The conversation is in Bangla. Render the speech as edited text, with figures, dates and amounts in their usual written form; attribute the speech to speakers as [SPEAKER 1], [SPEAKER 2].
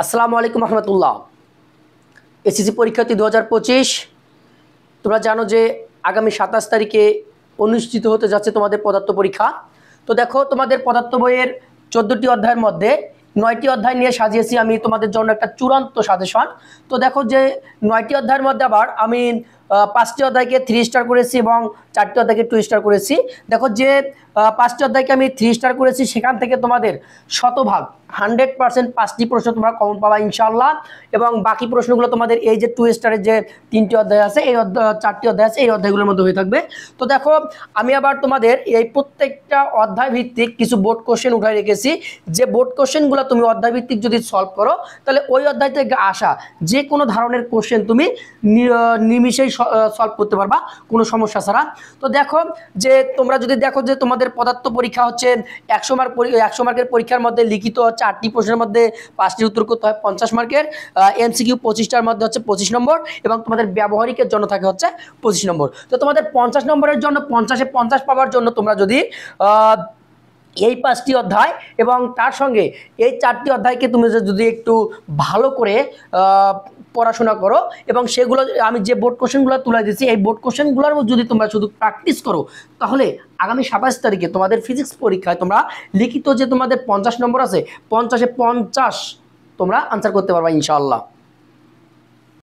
[SPEAKER 1] আসসালামু আলাইকুম রহমতুল্লাহ। এসএসসি পরীক্ষার্থী 2025, তোমরা জানো যে আগামী 27 তারিখে অনুষ্ঠিত হতে যাচ্ছে তোমাদের পদার্থ পরীক্ষা। তো দেখো, তোমাদের পদার্থ বইয়ের 14টি অধ্যায়ের মধ্যে 9টি অধ্যায় নিয়ে সাজিয়েছি আমি তোমাদের জন্য একটা চূড়ান্ত সাজেশন। তো দেখো যে 9টি অধ্যায়ের মধ্যে আবার আমি 5টি অধ্যায়কে 3 স্টার করেছি এবং 4টি অধ্যায়কে 2 স্টার করেছি। দেখো যে 5টি অধ্যায়কে আমি 3 স্টার করেছি, সেখান থেকে তোমাদের শতভাগ 100% 5টি প্রশ্ন তোমরা কমন পাবা ইনশাআল্লাহ। এবং বাকি প্রশ্নগুলো তোমাদের এই যে 2 স্টারের যে 3টি অধ্যায় আছে, এই 4টি অধ্যায় আছে, এই অধ্যায়গুলোর মধ্যে হয়ে থাকবে। তো দেখো, আমি আবার তোমাদের এই প্রত্যেকটা অধ্যায় ভিত্তিক কিছু বোর্ড কোশ্চেন উঠাই রেখেছি। যে বোর্ড কোশ্চেনগুলো তুমি অধ্যায় ভিত্তিক যদি সলভ করো, তাহলে ওই অধ্যায় থেকে আসা যে কোনো ধরনের কোশ্চেন তুমি নিমিশেই সলভ করতে পারবা কোনো সমস্যা ছাড়া। তো দেখো যে তোমরা যদি দেখো যে তোমাদের পদার্থ পরীক্ষা হচ্ছে 100 মার্কের পরীক্ষার মধ্যে লিখিত 4টি প্রশ্নের মধ্যে 5টির উত্তর করতে হয় 50 মার্কের, এমসিকিউ 25টার মধ্যে হচ্ছে 25 নম্বর, এবং তোমাদের ব্যবহারিকের জন্য থাকে হচ্ছে 25 নম্বর। তো তোমাদের 50 নম্বরের জন্য 50-এ 50 পাওয়ার জন্য তোমরা যদি এই 5টি অধ্যায় এবং তার সঙ্গে এই 4টি অধ্যায়কে তুমি যদি একটু ভালো করে পড়াশোনা করো, এবং সেগুলো আমি যে বোর্ড কোশ্চেনগুলো তুলে দিচ্ছি, এই বোর্ড কোশ্চেনগুলোর যদি তোমরা শুধু প্র্যাকটিস করো, তাহলে আগামী 27 তারিখে তোমাদের ফিজিক্স পরীক্ষায় তোমরা লিখিত যে তোমাদের 50 নম্বর আছে, 50-এ 50 তোমরা আনসার করতে পারবা ইনশাআল্লাহ।